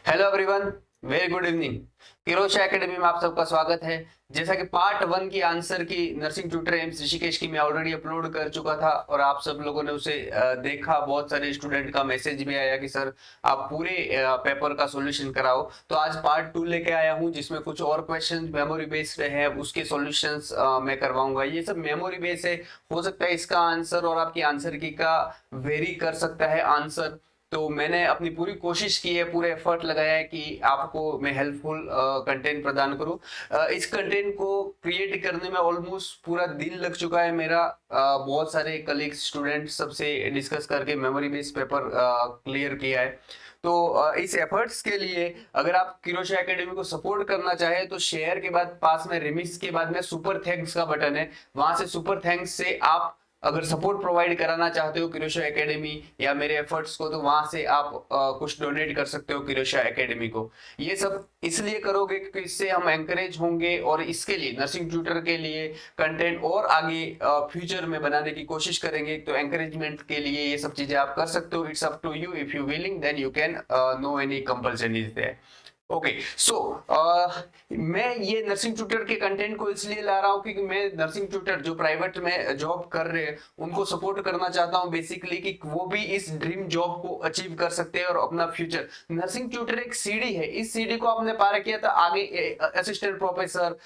Hello everyone, very good evening. Kirosha academy में आप सबका स्वागत है। जैसा कि पार्ट वन की answer key nursing tutor AIIMS Rishikesh की मैं ऑलरेडी अपलोड कर चुका था और आप सब लोगों ने उसे देखा। बहुत सारे स्टूडेंट का मैसेज भी आया कि सर आप पूरे पेपर का सॉल्यूशन कराओ। तो आज पार्ट टू लेके आया हूं जिसमें कुछ और क्वेश्चन मेमोरी बेस्ड है, उसके सॉल्यूशंस मैं करवाऊंगा। ये सब मेमोरी बेस्ड है, हो सकता है इसका आंसर और आपकी आंसर की का वेरी कर सकता है आंसर। तो मैंने अपनी पूरी कोशिश की है, पूरे एफर्ट लगाया है कि आपको मैं हेल्पफुल कंटेंट प्रदान करूं। इस कंटेंट को क्रिएट करने में ऑलमोस्ट पूरा दिन लग चुका है मेरा। बहुत सारे कलीग्स स्टूडेंट सबसे डिस्कस करके मेमोरी बेस्ड पेपर क्लियर किया है। तो इस एफर्ट्स के लिए अगर आप किरोशा एकेडमी को सपोर्ट करना चाहे तो शेयर के बाद पास में रिमिक्स के बाद में सुपर थैंक्स का बटन है, वहां से सुपर थैंक्स से आप अगर सपोर्ट प्रोवाइड कराना चाहते हो किरोशा एकेडमी या मेरे एफर्ट्स को, तो वहां से आप कुछ डोनेट कर सकते हो किरोशा एकेडमी को। ये सब इसलिए करोगे क्योंकि इससे हम एंकरेज होंगे और इसके लिए नर्सिंग ट्यूटर के लिए कंटेंट और आगे फ्यूचर में बनाने की कोशिश करेंगे। तो एंकरेजमेंट के लिए ये सब चीजें आप कर सकते हो। It's up to you, if you willing then you can, no any compulsion is there. Okay so मैं ये नर्सिंग ट्यूटर के कंटेंट को इसलिए ला रहा हूँ क्योंकि मैं नर्सिंग ट्यूटर जो प्राइवेट में जॉब कर रहे हैं उनको सपोर्ट करना चाहता हूँ बेसिकली, कि वो भी इस ड्रीम जॉब को अचीव कर सकते हैं और अपना फ्यूचर। नर्सिंग ट्यूटर एक सीढ़ी है, इस सीढ़ी को आपने पार किया तो आगे असिस्टेंट प्रोफेसर,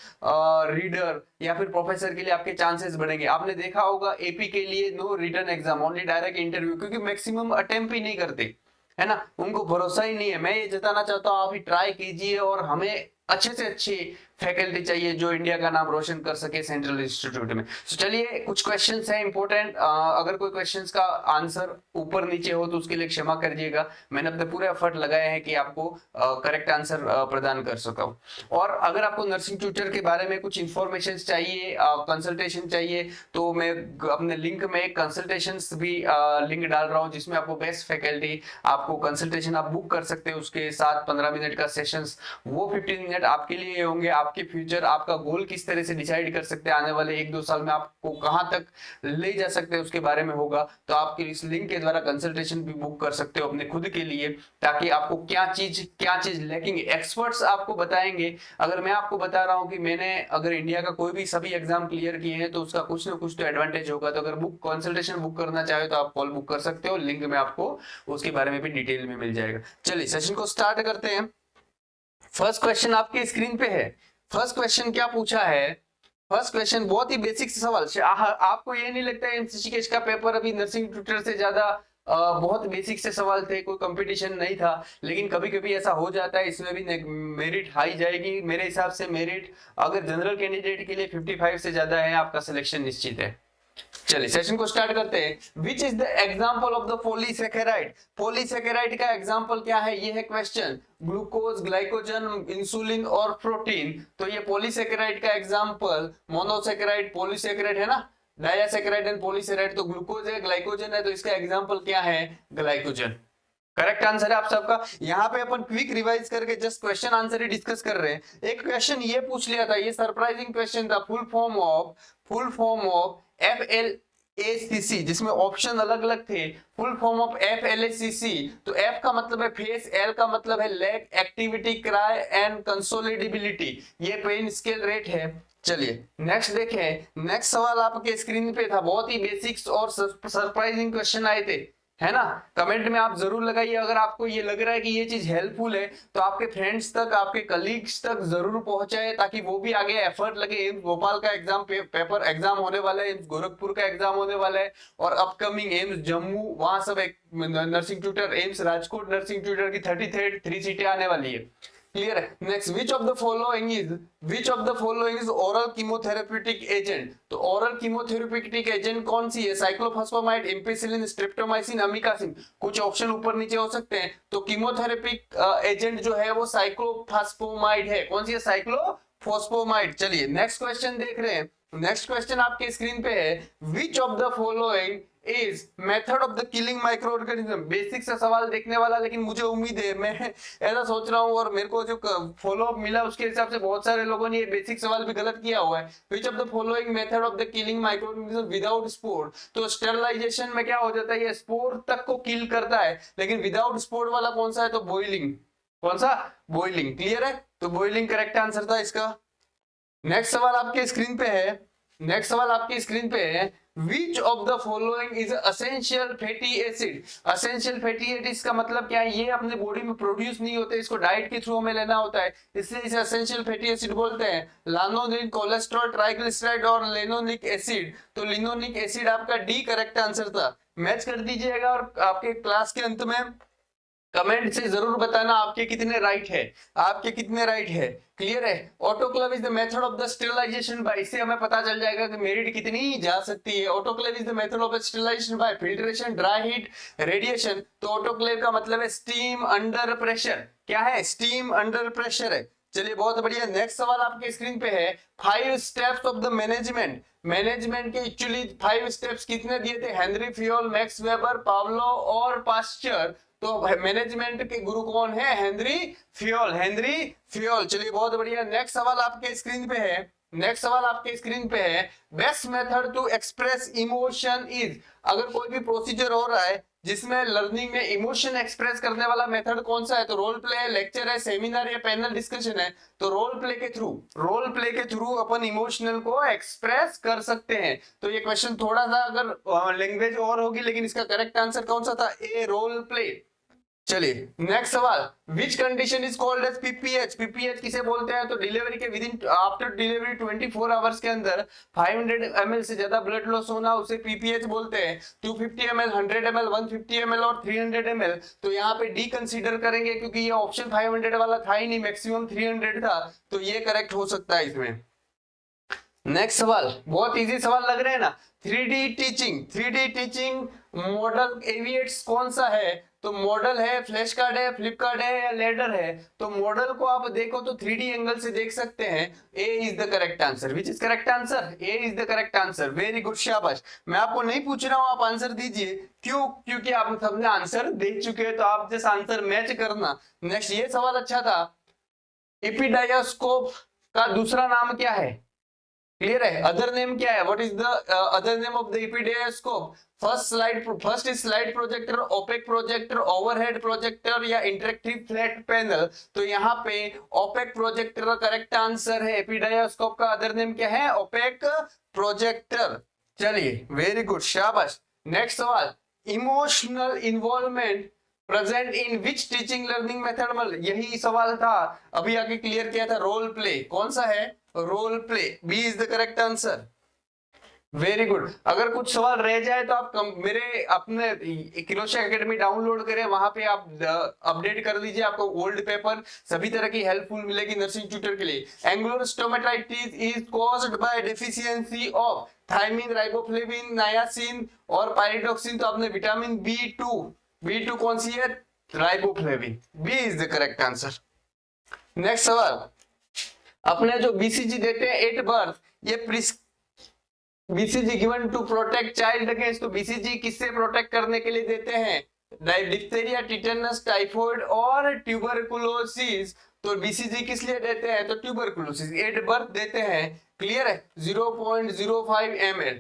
रीडर या फिर प्रोफेसर के लिए आपके चांसेस बढ़ेंगे। आपने देखा होगा एपी के लिए no written exam, only direct interview, क्योंकि मैक्सिमम अटेम्प्ट ही नहीं करते, है ना, उनको भरोसा ही नहीं है। मैं ये जताना चाहता हूँ आप ही ट्राई कीजिए और हमें अच्छे से अच्छी फैकल्टी चाहिए जो इंडिया का नाम रोशन कर सके सेंट्रल इंस्टीट्यूट में। तो चलिए कुछ क्वेश्चंस हैं इंपॉर्टेंट। अगर कोई क्वेश्चंस का आंसर ऊपर नीचे हो तो उसके लिए क्षमा करिएगा। मैंने अपने पूरे एफर्ट लगाए हैं कि आपको करेक्ट आंसर प्रदान कर सका हूं। और अगर आपको नर्सिंग ट्यूटर के बारे में कुछ इंफॉर्मेशन चाहिए, कंसल्टेशन चाहिए, तो मैं अपने लिंक में एक कंसल्टेशन भी लिंक डाल रहा हूँ जिसमें आपको बेस्ट फैकल्टी, आपको कंसल्टेशन आप बुक कर सकते हैं। उसके साथ 15 मिनट का सेशंस, वो 15 मिनट आपके लिए होंगे। आपके फ्यूचर, आपका गोल किस तरह से डिसाइड कर सकते हैं, आने वाले 1-2 साल में आपको कहां तक ले जा सकते हैं उसके बारे में होगा। तो आपके इस लिंक के द्वारा कंसल्टेशन भी बुक कर सकते हो अपने खुद के लिए, ताकि आपको क्या चीज लैकिंग एक्सपर्ट्स आपको बताएंगे। अगर मैं आपको बता रहा हूं कि मैंने अगर इंडिया का कोई भी सभी एग्जाम क्लियर किए हैं तो उसका कुछ ना कुछ तो एडवांटेज होगा। तो अगर बुक कंसल्टेशन बुक करना चाहे तो आप कॉल बुक कर सकते हो, लिंक में आपको उसके बारे में भी डिटेल में मिल जाएगा। चलिए सेशन को स्टार्ट करते हैं। फर्स्ट क्वेश्चन आपके स्क्रीन पे है। फर्स्ट क्वेश्चन क्या पूछा है? फर्स्ट क्वेश्चन बहुत ही बेसिक सवाल। आपको ये नहीं लगता है एमसीक्यू का पेपर अभी नर्सिंग ट्यूटर से ज्यादा बहुत बेसिक से सवाल थे, कोई कंपटीशन नहीं था? लेकिन कभी कभी ऐसा हो जाता है, इसमें भी मेरिट हाई जाएगी। मेरे हिसाब से मेरिट अगर जनरल कैंडिडेट के लिए 55 से ज्यादा है, आपका सिलेक्शन निश्चित है। चलिए सेशन को स्टार्ट करते हैं। Which is the example of the polysaccharide? Polysaccharide का एग्जाम्पल क्या है, ये है क्वेश्चन। ग्लूकोज, ग्लाइकोजन, इंसुलिन और प्रोटीन। तो ये पॉलीसेकेराइड का एग्जाम्पल, मोनोसेकेराइड, पॉलीसेकेराइड है ना, डायासेकेराइड एंड पॉलीसेकेराइड। तो ग्लूकोज है, ग्लाइकोजन है, तो इसका एग्जाम्पल क्या है? ग्लाइकोजन। करेक्ट आंसर है आप सबका। यहाँ पे अपन क्विक रिवाइज करके जस्ट क्वेश्चन आंसर ही डिस्कस कर रहे हैं। एक क्वेश्चन ये पूछ लिया था, ये सरप्राइजिंग क्वेश्चन था। फुल फॉर्म ऑफ FLACC, जिसमें ऑप्शन अलग अलग थे। फुल फॉर्म ऑफ FLACC, तो F का मतलब है फेस, L का मतलब है लेग, एक्टिविटी, क्राई एंड कंसोलिडेबिलिटी। ये पेन स्केल रेट है। चलिए नेक्स्ट देखें। नेक्स्ट सवाल आपके स्क्रीन पे था, बहुत ही बेसिक्स और सरप्राइजिंग क्वेश्चन आए थे, है ना। कमेंट में आप जरूर लगाइए अगर आपको ये लग रहा है कि ये चीज हेल्पफुल है, तो आपके फ्रेंड्स तक, आपके कलीग्स तक जरूर पहुंचाए, ताकि वो भी आगे एफर्ट लगे। एम्स भोपाल का एग्जाम पेपर एग्जाम होने वाला है, एम्स गोरखपुर का एग्जाम होने वाला है, और अपकमिंग एम्स जम्मू, वहां सब एक nursing tutor, AIIMS Rajkot nursing tutor की 33 सीटें आने वाली है। क्लियर है। Next, which of the following is oral chemotherapeutic agent? तो ओरल कीमोथेरेप्यूटिक एजेंट कौन सी है? Cyclophosphamide, ampicillin, streptomycin, amikacin. कुछ ऑप्शन ऊपर नीचे हो सकते हैं। तो कीमोथेरेपिक एजेंट जो है वो साइक्लोफॉस्फोमाइड है। कौन सी है? साइक्लोफॉस्फोमाइड। चलिए नेक्स्ट क्वेश्चन देख रहे हैं। नेक्स्ट क्वेश्चन आपके स्क्रीन पे है, which of the following is method of the killing micro organism? Basic सा सवाल देखने वाला, लेकिन मुझे उम्मीद है, मैं ऐसा सोच रहा हूँ और मेरे को जो फॉलो अप मिला उसके हिसाब से बहुत सारे लोगों ने ये बेसिक सवाल भी गलत किया हुआ है। Which of the following method of the killing micro organism without spore? तो स्टेरलाइजेशन में क्या हो जाता है, ये स्पोर तक को किल करता है, लेकिन विदाउट स्पोर वाला कौन सा है? तो बॉइलिंग। कौन सा? बॉइलिंग। क्लियर है? तो बॉइलिंग करेक्ट आंसर था इसका। नेक्स्ट सवाल आपके स्क्रीन पे है, नेक्स्ट सवाल आपकी स्क्रीन पे है, which of the following is essential fatty acid. Essential fatty acid का मतलब क्या है? ये अपने बॉडी में प्रोड्यूस नहीं होते, इसको डाइट के थ्रू हमें लेना होता है, इसलिए इसे असेंशियल फैटी एसिड बोलते हैं। लानोलिन, कोलेस्ट्रॉल, ट्राइग्लिसराइड और लिनोलिक एसिड। तो लिनोलिक एसिड आपका डी करेक्ट आंसर था। मैच कर दीजिएगा और आपके क्लास के अंत में कमेंट से जरूर बताना आपके कितने राइट है, आपके कितने राइट है। क्लियर है? Autoclave is the method of the sterilization by, इससे हमें पता चल जाएगा कि मेरिट कितनी जा सकती है। Autoclave is the method of sterilization by filtration, dry heat, radiation. तो ऑटोक्लेव का मतलब है स्टीम अंडर प्रेशर। क्या है? स्टीम अंडर प्रेशर है। चलिए बहुत बढ़िया। नेक्स्ट सवाल आपके स्क्रीन पे है, 5 steps of the management. Management के एक्चुअली 5 स्टेप्स कितने दिए थे? Henri Fayol, Max Weber, Pavlov और पास्चर। तो मैनेजमेंट के गुरु कौन है? Henri Fayol, Henri Fayol. चलिए बहुत बढ़िया। नेक्स्ट सवाल आपके स्क्रीन पे है, नेक्स्ट सवाल आपके स्क्रीन पे है, best method to express emotion is. अगर कोई भी प्रोसीजर हो रहा है जिसमें लर्निंग में इमोशन एक्सप्रेस करने वाला मेथड कौन सा है? तो रोल प्ले है, लेक्चर है, सेमिनार या पैनल डिस्कशन है। तो रोल प्ले के थ्रू, रोल प्ले के थ्रू अपन इमोशनल को एक्सप्रेस कर सकते हैं। तो ये क्वेश्चन थोड़ा सा अगर लैंग्वेज और होगी, लेकिन इसका करेक्ट आंसर कौन सा था? A, role play. चलिए नेक्स्ट सवाल, which condition is called as PPH. PPH किसे बोलते हैं? तो डिलीवरी के within after delivery 24 hours के अंदर 500 ml से ज्यादा ब्लड लॉस होना, उसे पीपीएच बोलते हैं। 250 ml, 100 ml, 150 ml और 300 ml। तो यहाँ पे डी कंसीडर करेंगे क्योंकि ये ऑप्शन 500 वाला था ही नहीं, मैक्सिमम 300 था, तो ये करेक्ट हो सकता है इसमें। नेक्स्ट सवाल, बहुत इजी सवाल लग रहे हैं ना। 3D teaching, 3D teaching model एविएट्स कौन सा है? तो मॉडल है, फ्लैश कार्ड है, फ्लिप कार्ड है या लैडर है। तो मॉडल को आप देखो तो 3D एंगल से देख सकते हैं। A is the correct answer. Which is correct answer? A is the correct answer. Very good, शाबाश। मैं आपको नहीं पूछ रहा हूं आप आंसर दीजिए, क्यों? क्योंकि आप सबने आंसर दे चुके हैं, तो आप जस्ट आंसर मैच करना। नेक्स्ट ये सवाल अच्छा था, एपिडायोस्कोप का दूसरा नाम क्या है? क्लियर है? अदर नेम क्या है? What is the other name of the epidiascope? First is slide projector, opaque projector, overhead projector या इंटरेक्टिव फ्लैट पैनल। तो यहाँ पे ओपेक प्रोजेक्टर का करेक्ट आंसर है। एपिडायोस्कोप का अदर नेम क्या है? Opaque projector. चलिए वेरी गुड, शाबाश। नेक्स्ट सवाल, emotional involvement present in which teaching learning method. यही सवाल था, अभी आगे क्लियर किया था। रोल प्ले कौन सा है? Role play. B is the correct answer. Very good. अगर कुछ सवाल रह जाए तो आप मेरे अपने किरोशा एकेडमी डाउनलोड करें, वहां पे आप अपडेट कर लीजिए, आपको ओल्ड पेपर सभी तरह की हेल्पफुल मिलेगी नर्सिंग ट्यूटर के लिए। Angular stomatitis is caused by deficiency of thiamine, riboflavin, niacin और पायरिडॉक्सिन। तो आपने विटामिन बी टू कौन सी है? Riboflavin. B is the correct answer. Next सवाल, अपने जो बीसीजी देते हैं एट बर्थ, ये BCG given to protect child against. तो बीसीजी किससे प्रोटेक्ट करने के लिए देते हैं? डिप्थेरिया, टिटेनस, टाइफॉइड और ट्यूबरकुलोसिस। तो बीसीजी किस लिए देते हैं? तो ट्यूबरकुलोसिस। एट बर्थ देते हैं। क्लियर है? 0.05 ml।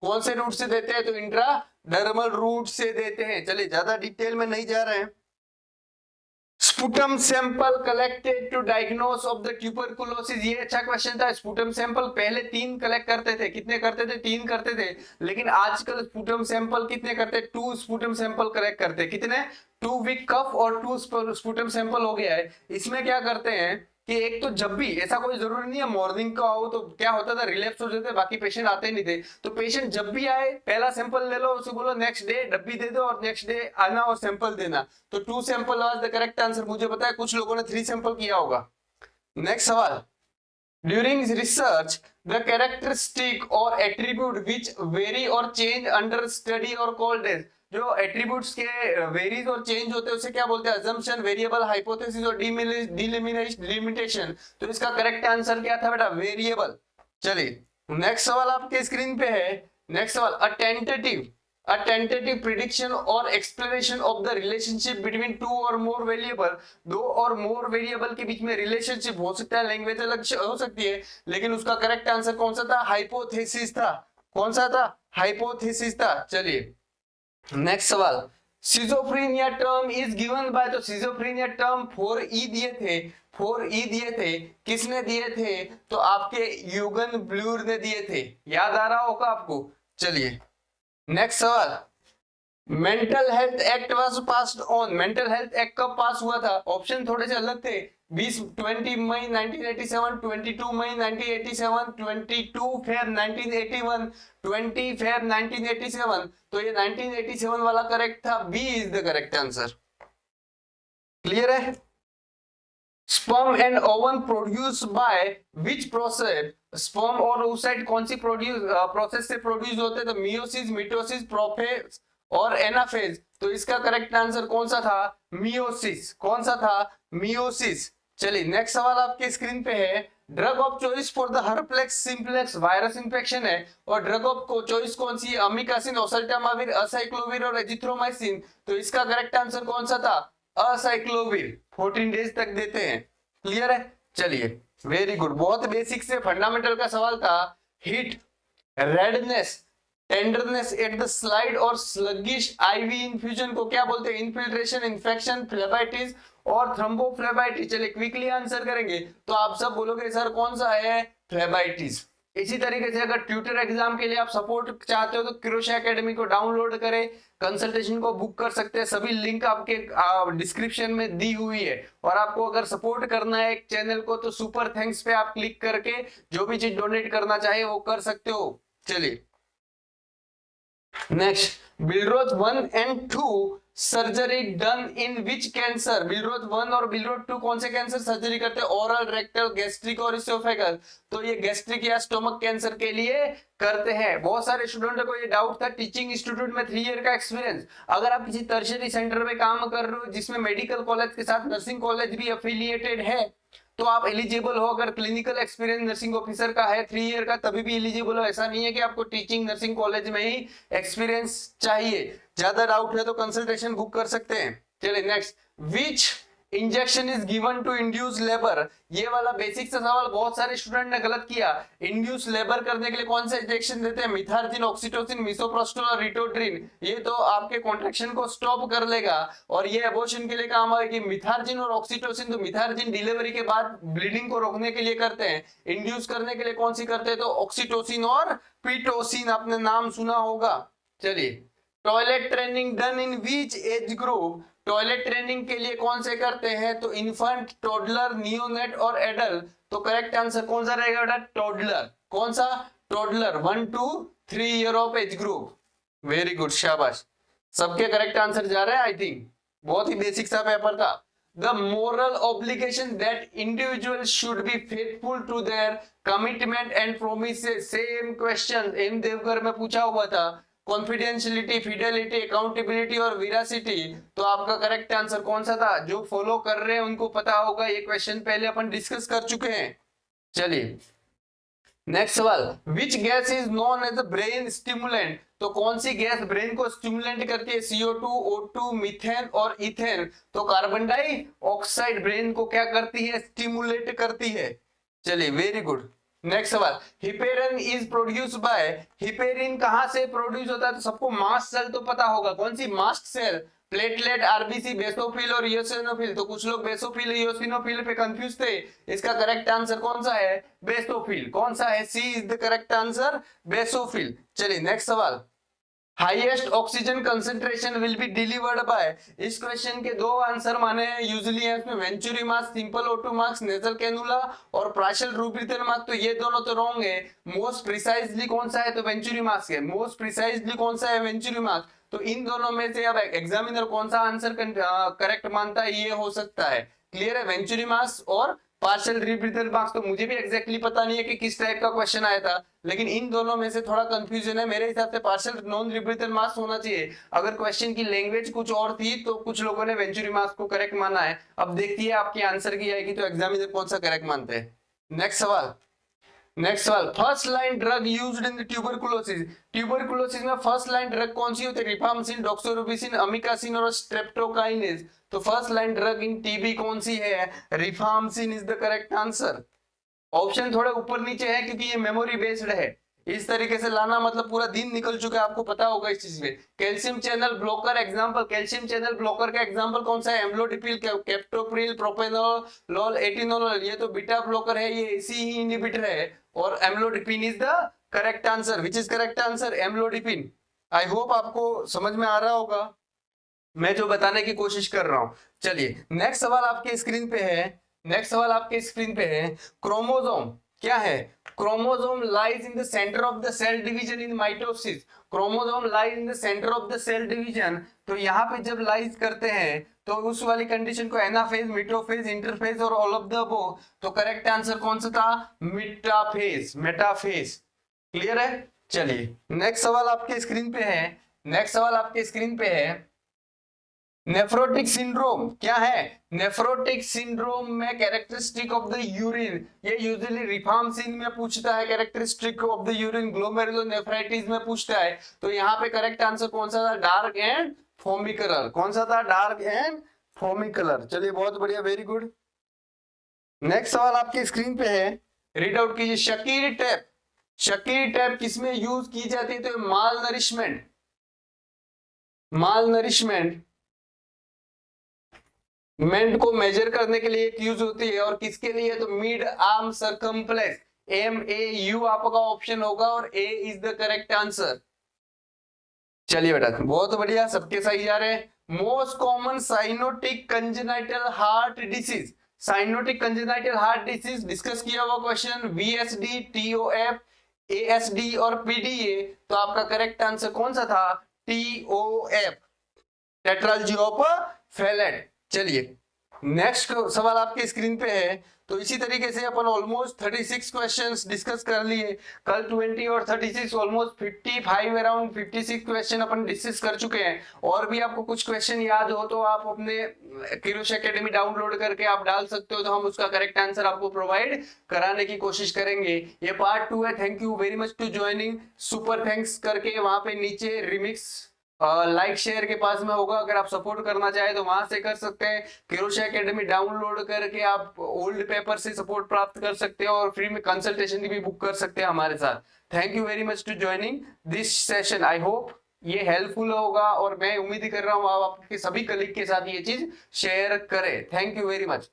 कौन से रूट से देते हैं? तो इंट्राडर्मल रूट से देते हैं। चलिए ज्यादा डिटेल में नहीं जा रहे हैं। Sputum sample collected to diagnose of the tuberculosis, ये अच्छा क्वेश्चन था। स्पुटम सैंपल पहले 3 कलेक्ट करते थे। कितने करते थे? 3 करते थे। लेकिन आजकल स्पुटम सैंपल कितने करते? 2 स्पुटम सैंपल कलेक्ट करते। कितने? 2 विद कफ और 2 स्पुटम सैंपल हो गया है। इसमें क्या करते हैं कि एक तो जब भी, ऐसा कोई जरूरी नहीं है मॉर्निंग का हो, तो क्या होता था रिलैप्स हो जाते, बाकी पेशेंट आते नहीं थे। तो पेशेंट जब भी आए पहला सैंपल ले लो, उसे बोलो नेक्स्ट डे डब्बी दे दो और नेक्स्ट डे आना और सैंपल देना। तो 2 sample was the correct answer. मुझे पता है कुछ लोगों ने 3 सैंपल किया होगा। नेक्स्ट सवाल, ड्यूरिंग रिसर्च द कैरेक्टरिस्टिक और एट्रीब्यूट विच वेरी और चेंज अंडर स्टडी और कॉल्ड एज। जो एट्रीब्यूट्स के वेरीज और चेंज होते हैं उसे क्या बोलते हैं? अजम्पशन, वेरिएबल, हाइपोथेसिस और डिलिमिटेशन। तो इसका करेक्ट आंसर क्या था बेटा? वेरिएबल। चलिए नेक्स्ट सवाल आपके स्क्रीन पे है। नेक्स्ट सवाल, a tentative prediction or explanation of the relationship between 2 or more variable। 2 और more variable के बीच में रिलेशनशिप हो सकता है, लैंग्वेज अलग हो सकती है, लेकिन उसका करेक्ट आंसर कौन सा था? हाइपोथेसिस था। कौन सा था? हाइपोथेसिस था। चलिए नेक्स्ट सवाल, schizophrenia term is given by, तो सिजोफ्रेनिया टर्म 4E दिए थे, 4E दिए थे, किसने दिए थे? तो आपके यूगन ब्लूर ने दिए थे, याद आ रहा होगा आपको। चलिए नेक्स्ट सवाल, mental health act was passed on, mental health act कब पास हुआ था? ऑप्शन थोड़े से अलग थे, 20 मई 1987, 22 मई 1987, 22 फेब 1981, 20 फेब 1987। तो ये 1987 वाला करेक्ट था, B is the correct answer. Clear है? Sperm and ovum produce by which process, sperm और oocyte कौन सी प्रोसेस से प्रोड्यूस होते हैं? तो मियोसिस, मिटोसिस, प्रोफेज और एनाफेज। तो इसका करेक्ट आंसर कौन सा था? मियोसिस। कौन सा था? मियोसिस। चलिए नेक्स्ट सवाल आपके स्क्रीन पे है, drug of choice for the herpes simplex virus infection है, और ड्रग ऑफ चॉइस कौन सी है? अमिकासिन, ओसेल्टामाविर, असाइक्लोविर और एजिथ्रोमाइसिन। तो इसका करेक्ट आंसर कौन सा था? असाइक्लोविर। 14 डेज तक देते हैं। क्लियर है? चलिए वेरी गुड, बहुत बेसिक से फंडामेंटल का सवाल था। Hit, redness, tenderness at the slide और स्लगिश आईवी इन्फ्यूजन को क्या बोलते हैं? इन्फिल्ट्रेशन, इन्फेक्शन, फ्लेबाइटिस और थ्रोम्बोफ्लेबाइटिस। चलिए क्विकली आंसर करेंगे तो आप सब बोलोगे सर कौन सा है? फ्लेबाइटिस। इसी तरीके से अगर ट्यूटर एग्जाम के लिए आप सपोर्ट चाहते हो तो क्रोशा एकेडमी को डाउनलोड करें, कंसल्टेशन को बुक कर सकते हैं, सभी लिंक आपके डिस्क्रिप्शन में दी हुई है। और आपको अगर सपोर्ट करना है एक चैनल को तो सुपर थैंक्स पे आप क्लिक करके जो भी चीज डोनेट करना चाहे वो कर सकते हो। चलिए next, Billroth 1 and 2 surgery done in which cancer? Billroth 1 और बिलरोथ 2 कौन से कैंसर सर्जरी करते हैं? ओरल, रेक्टल, गैस्ट्रिक और इसोफेगस। तो ये गैस्ट्रिक या स्टोमक कैंसर के लिए करते हैं। बहुत सारे स्टूडेंट को ये डाउट था, टीचिंग इंस्टीट्यूट में 3 ईयर का एक्सपीरियंस, अगर आप किसी टर्शियरी सेंटर में काम कर रहे हो जिसमें मेडिकल कॉलेज के साथ नर्सिंग कॉलेज भी एफिलिएटेड है तो आप एलिजिबल हो। अगर क्लिनिकल एक्सपीरियंस नर्सिंग ऑफिसर का है 3 ईयर का तभी भी एलिजिबल हो, ऐसा नहीं है कि आपको टीचिंग नर्सिंग कॉलेज में ही एक्सपीरियंस चाहिए। ज्यादा डाउट है तो कंसल्टेशन बुक कर सकते हैं। चलिए next, which injection is given to induce labour? ये वाला बेसिक सा सवाल बहुत सारे स्टूडेंट ने गलत किया। इंड्यूस लेबर करने के लिए कौन सा इंजेक्शन देते हैं? मिथार्जिन, ऑक्सीटोसिन, मिसोप्रोस्टोल और रिटोड्रिन। ये तो आपके कॉन्ट्रैक्शन को स्टॉप कर लेगा और ये एबॉर्शन के लिए काम आएगी। मिथार्जिन और ऑक्सीटोसिन, तो मिथार्जिन डिलीवरी के बाद ब्लीडिंग को रोकने के लिए करते हैं, इंड्यूस करने के लिए कौन सी करते हैं? तो ऑक्सीटोसिन और पिटोसिन, आपने नाम सुना होगा। चलिए, toilet training done in which age group? Toilet training के लिए कौन से करते हैं? तो इन्फेंट, टोडलर, नियोनेट और एडल्ट। तो करेक्ट आंसर कौन सा रहेगा बेटा? टोडलर। कौन सा? Toddler, 1 to 3 year of age group. Very good, शाबाश, सबके करेक्ट आंसर जा रहे हैं। आई थिंक बहुत ही बेसिक सा पेपर था। The moral obligation that individuals should be faithful to their commitment and promises. Same question एम देवकर में पूछा हुआ था। कॉन्फिडेंशियलिटी, फिडेलिटी, अकाउंटेबिलिटी और विरासिटी। तो आपका करेक्ट आंसर कौन सा था? जो फॉलो कर रहे हैं उनको पता होगा, ये क्वेश्चन पहले अपन डिस्कस कर चुके हैं। चलिए नेक्स्ट सवाल, which gas is known as brain stimulant? तो कौन सी गैस ब्रेन को स्टिमुलेंट करती है? CO2, O2, मीथेन और इथेन। तो कार्बन डाइऑक्साइड ब्रेन को क्या करती है? स्टिमुलेट करती है। चलिए वेरी गुड। नेक्स्ट सवाल, heparin is produce by, heparin कहां से प्रोड्यूस होता है? तो सबको मास्ट सेल तो पता होगा, कौन सी? Mast cell, platelet, RBC, basophil और इयोसिनोफिल। तो कुछ लोग बेसोफिल, इयोसिनोफिल पे कंफ्यूज थे। इसका करेक्ट आंसर कौन सा है? बेसोफिल। कौन सा है? C is the correct answer, basophil. चलिए नेक्स्ट सवाल, highest oxygen concentration will be delivered by. इस क्वेश्चन के दो आंसर माने हैं यूजुअली है इसमें, venturi mask, simple O2 mask, nasal cannula और पार्शियल रूब्रिथल मास्क। तो ये दोनों तो रॉन्ग है। मोस्ट प्रिसाइजली कौन सा है? तो वेंचुरी मास्क है। मोस्ट प्रिसाइजली कौन सा है? Venturi mask. तो इन दोनों में से अब एग्जामिनर कौन सा आंसर करेक्ट मानता है ये हो सकता है। क्लियर है? वेंचुरी मास्क और पार्शियल रिब्रीथल मार्क्स। तो मुझे भी एग्जैक्टली पता नहीं है कि किस टाइप का क्वेश्चन आया था, लेकिन इन दोनों में से थोड़ा कंफ्यूजन है। मेरे हिसाब से पार्शियल नॉन रिब्रीथल मार्क्स होना चाहिए। अगर क्वेश्चन की लैंग्वेज कुछ और थी तो कुछ लोगों ने वेंचुरी मार्क्स को करेक्ट माना है। अब देखिए आपकी आंसर की आएगी तो एग्जामिनर कौन सा करेक्ट मानते हैं। नेक्स्ट सवाल, first line drug used in tuberculosis. Tuberculosis में फर्स्ट लाइन ड्रग कौन सी होती है? रिफाम्सिन, डॉक्सोरुबिसिन, अमिकासिन और स्ट्रेप्टोकाइनेज। तो first line drug in TB कौन सी है? Rifampicin is the correct answer. Option थोड़े ऊपर नीचे है क्योंकि ये मेमोरी बेस्ड है। इस तरीके से लाना मतलब पूरा दिन निकल चुका है, आपको पता होगा इस चीज में। Calcium channel blocker example, calcium channel blocker का एग्जांपल कौन सा है? एम्लोडिपिल, कैप्टोप्रिल, प्रोपेनोल, एटिनोलोल, ये तो बीटा ब्लॉकर है, ये इसी ही इनहिबिटर है। और amlodipine is the correct answer. Which is correct answer? Amlodipine. I hope आपको समझ में आ रहा होगा मैं जो बताने की कोशिश कर रहा हूं। चलिए नेक्स्ट सवाल आपके स्क्रीन पे है, नेक्स्ट सवाल आपके स्क्रीन पे है, क्रोमोसोम क्या है? Chromosome lies in the centre of the cell division in mitosis. Chromosome lies in the centre of the cell division, तो यहाँ पे जब लाइज करते हैं तो उस वाली कंडीशन को एनाफेज, मिटोफेज, इंटरफेज और ऑल ऑफ द अबव। तो करेक्ट आंसर कौन सा था? Metaphase, metaphase. क्लियर है? चलिए नेक्स्ट सवाल आपके स्क्रीन पे है, नेक्स्ट सवाल आपके स्क्रीन पे है, नेफ्रोटिक सिंड्रोम क्या है? नेफ्रोटिक सिंड्रोम में कैरेक्टरिस्टिक ऑफ द यूरिन, ये यूजुअली रिफार्मसिन में पूछता है, characteristic of the urine glomerulonephritis में पूछता है। तो यहाँ पे करेक्ट आंसर कौन सा था? Dark and foamy colour. कौन सा था? Dark and foamy colour. चलिए बहुत बढ़िया, वेरी गुड। नेक्स्ट सवाल आपके स्क्रीन पे है, रीड आउट कीजिए। शकीर टैप, शकीर टैप किसमें यूज की जाती है? तो माल नरिशमेंट, माल नरिशमेंट मेंट को मेजर करने के लिए यूज होती है। और किसके लिए? तो मिड आर्म सर्कमफ्लेक्स, MAU आपका ऑप्शन होगा और A is the correct answer. चलिए बेटा बहुत बढ़िया, सबके सही जा रहे हैं। Most common cyanotic congenital heart disease, cyanotic congenital heart disease discuss किया हुआ क्वेश्चन, VSD, TOF, ASD और PDA। तो आपका करेक्ट आंसर कौन सा था? TOF, tetralogy of Fallot. चलिए नेक्स्ट सवाल आपके स्क्रीन पे है। तो इसी तरीके से अपन ऑलमोस्ट 36 क्वेश्चंस डिस्कस कर लिए। कल 20 और 36 ऑलमोस्ट 55 अराउंड 56 क्वेश्चन अपन डिस्कस कर चुके हैं। और भी आपको कुछ क्वेश्चन याद हो तो आप अपने किरोश एकेडमी डाउनलोड करके आप डाल सकते हो, तो हम उसका करेक्ट आंसर आपको प्रोवाइड कराने की कोशिश करेंगे। ये पार्ट 2 है। Thank you very much to joining, super thanks करके वहां पे नीचे रिमिक्स लाइक शेयर के पास में होगा, अगर आप सपोर्ट करना चाहे तो वहां से कर सकते हैं। किरोश एकेडमी डाउनलोड करके आप ओल्ड पेपर से सपोर्ट प्राप्त कर सकते हो और फ्री में कंसल्टेशन भी बुक कर सकते हैं हमारे साथ। Thank you very much to joining this session. I hope ये हेल्पफुल होगा और मैं उम्मीद कर रहा हूँ आप आपके सभी कलीग के साथ ये चीज शेयर करें। Thank you very much.